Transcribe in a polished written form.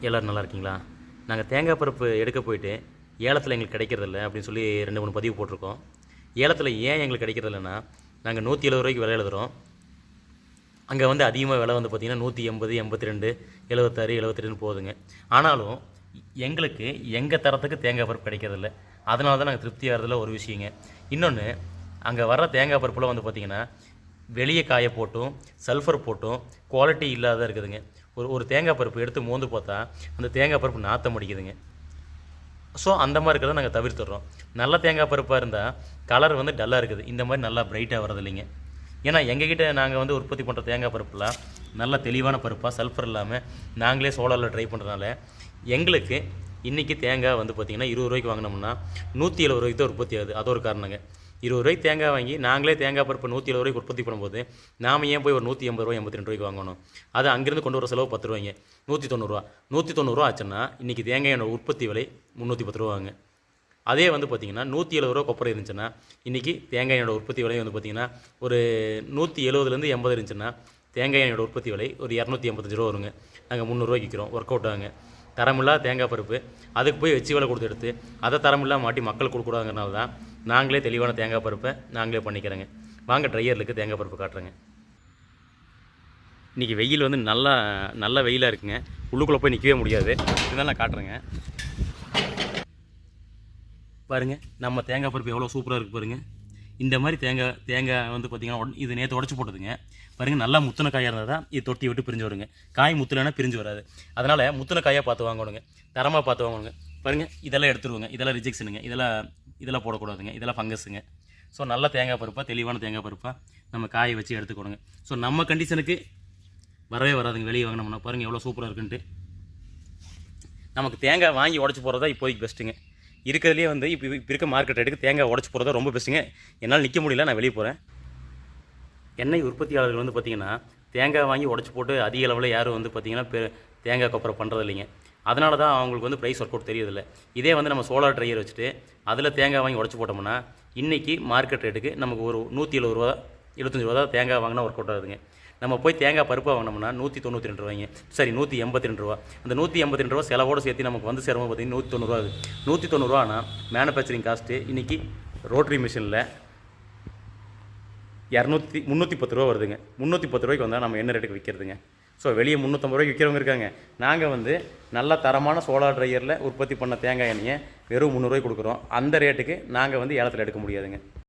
எல்லோரும் நல்லா இருக்கீங்களா? நாங்கள் தேங்காய் பருப்பு எடுக்க போயிட்டு ஏலத்தில் எங்களுக்கு கிடைக்கிறதில்ல அப்படின்னு சொல்லி 2-3 பதிவு போட்டிருக்கோம். ஏலத்தில் ஏன் எங்களுக்கு கிடைக்கிறதில்லன்னா, நாங்கள் 170 ரூபாய்க்கு விலை எழுதுகிறோம். அங்கே வந்து அதிகமாக விலை வந்து பார்த்திங்கன்னா 180, 82, 76, 72 போகுதுங்க. ஆனாலும் எங்களுக்கு எங்கள் தரத்துக்கு தேங்காய் பருப்பு கிடைக்கிறதில்ல. அதனால தான் நாங்கள் திருப்தி ஆகிறதுல ஒரு விஷயங்க. இன்னொன்று, அங்கே வர்ற தேங்காய் பருப்புலாம் வந்து பார்த்திங்கன்னா வெளியே காய போட்டும் சல்ஃபர் போட்டும் குவாலிட்டி இல்லாத இருக்குதுங்க. ஒரு தேங்காய் பருப்பு எடுத்து மோந்து பார்த்தா அந்த தேங்காய் பருப்பு நாற்றம் அடிக்குதுங்க. ஸோ அந்த மாதிரி இருக்கிறத நாங்கள் தவிர்த்துடுறோம். நல்ல தேங்காய் பருப்பாக இருந்தால் கலர் வந்து டல்லாக இருக்குது, இந்த மாதிரி நல்லா பிரைட்டாக வரது இல்லைங்க. ஏன்னா எங்ககிட்ட நாங்கள் வந்து உற்பத்தி பண்ணுற தேங்காய் பருப்புலாம் நல்ல தெளிவான பருப்பாக சல்ஃபர் இல்லாமல் நாங்களே சோலாரில் ட்ரை பண்ணுறதுனால எங்களுக்கு இன்றைக்கி தேங்காய் வந்து பார்த்திங்கன்னா 20 ரூபாய்க்கு வாங்கினோம்னா 170 ரூபாய்க்கு தான் உற்பத்தி ஆகுது. அது ஒரு காரணங்க. 20 ரூபாய்க்கு தேங்காய் வாங்கி நாங்களே தேங்காய் பருப்பு 170 ரூபாய்க்கு உற்பத்தி பண்ணும்போது நாம் ஏன் போய் ஒரு 180 ரூபா 82 ரூபாய்க்கு வாங்கணும்? அது அங்கேருந்து கொண்டு வர செலவு 10 ரூபாய்ங்க. 190 ரூபா 190 ரூபா ஆச்சுன்னா இன்றைக்கி தேங்காயோட உற்பத்தி விலை 310 ரூபாங்க. அதே வந்து பார்த்திங்கன்னா 170 ரூபா கொப்பரை இருந்துச்சுன்னா இன்றைக்கி தேங்காயோட உற்பத்தி விலை வந்து பார்த்திங்கன்னா ஒரு 170லேருந்து 80 இருந்துச்சுன்னா தேங்காயோட உற்பத்தி விலை ஒரு 285 ரூபா வருங்க. நாங்கள் 300 ரூபாய்க்கு விற்கிறோம். ஒர்க் அவுட் ஆகுங்க. தரமில்லா தேங்காய் பருப்பு அதுக்கு போய் வச்சு விலை கொடுத்து எடுத்து அதை தரமில்லா மாட்டி மக்கள் கொடுக்கூடாதுங்கிறனால தான் நாங்களே தெளிவான தேங்காய் பருப்பை நாங்களே பண்ணிக்கிறேங்க. வாங்க ட்ரையருக்கு தேங்காய் பருப்பு காட்டுறேங்க. இன்றைக்கி வெயில் வந்து நல்ல வெயிலாக இருக்குங்க. உள்ளுக்குள்ளே போய் நிற்கவே முடியாது. இதெல்லாம் நான் காட்டுறேங்க. பாருங்கள், நம்ம தேங்காய் பருப்பு எவ்வளோ சூப்பராக இருக்குது பாருங்கள். இந்த மாதிரி தேங்காய் வந்து பார்த்திங்கன்னா இது நேற்று உடச்சி போட்டதுங்க. பாருங்கள், நல்லா முத்தின காயாக இருந்தால் தான் இது தொட்டி விட்டு பிரிஞ்சு வருங்க. காய் முத்துலனா பிரிஞ்சு வராது. அதனால் முத்தின காயாக பார்த்து வாங்கணுங்க, தரமாக பார்த்து வாங்கணுங்க. பாருங்கள், இதெல்லாம் எடுத்துருவோங்க. இதெல்லாம் ரிஜெக்ஷனுங்க. இதெல்லாம் போடக்கூடாதுங்க. இதெல்லாம் ஃபங்கஸுங்க. ஸோ நல்ல தேங்காய் பருப்பாக தெளிவான தேங்காய் பருப்பாக நம்ம காயை வச்சு எடுத்துக்கணுங்க. ஸோ நம்ம கண்டிஷனுக்கு வரவே வராதுங்க. வெளியே வாங்கினோம்னா பாருங்கள் எவ்வளோ சூப்பராக இருக்குன்ட்டு. நமக்கு தேங்காய் வாங்கி உடச்சி போகிறதா இப்போதைக்கு பெஸ்ட்டுங்க. இருக்கிறதுலே வந்து இப்போ இருக்க மார்க்கெட் ரேட்டுக்கு தேங்காய் உடச்சி போகிறதா ரொம்ப பெஸ்ட்டுங்க. என்னால் நிற்க முடியல, நான் வெளியே போகிறேன். எண்ணெய் உற்பத்தியாளர்கள் வந்து பார்த்திங்கன்னா தேங்காய் வாங்கி உடச்சி போட்டு அதிக அளவில் யாரும் வந்து பார்த்திங்கன்னா தேங்காய் கொப்பரை பண்ணுறது இல்லைங்க. அதனால தான் அவங்களுக்கு வந்து ப்ரைஸ் ஒர்க் அவுட் தெரியதில்லை. இதே வந்து நம்ம சோலார் ட்ரையர் வச்சுட்டு அதில் தேங்காய் வாங்கி உடச்சி போட்டோம்னா இன்றைக்கி மார்க்கெட் ரேட்டுக்கு நமக்கு ஒரு 170 ரூபா 75 ரூபா தான் தேங்காய் வாங்கினா ஒர்க் அவுட் ஆகுதுங்க. நம்ம போய் தேங்காய் பருப்பாக வாங்கினோம்னா 192 ரூபாய்ங்க. சரி, 182 ரூபா. அந்த 182 ரூபா செலவோடு சேர்த்து நமக்கு வந்து சேரும்போது பார்த்திங்கன்னா 190 ரூபா ஆகுது. 190 ரூபானா மேனுஃபேக்சரிங் காஸ்ட்டு இன்றைக்கி ரோட்டரி மிஷினில் 310 ரூபா வருதுங்க. 310 ரூபாய்க்கு வந்தால் நம்ம என்ன ரேட்டுக்கு விற்கிறதுங்க? ஸோ வெளியே 350 ரூபாய்க்கு விற்கிறவங்க இருக்காங்க. நாங்கள் வந்து நல்ல தரமான சோலார் ட்ரையரில் உற்பத்தி பண்ண தேங்காய் எண்ணெயை வெறும் 300 ரூபாய்க்கு கொடுக்குறோம். அந்த ரேட்டுக்கு நாங்கள் வந்து ஏலத்தில் எடுக்க முடியாதுங்க.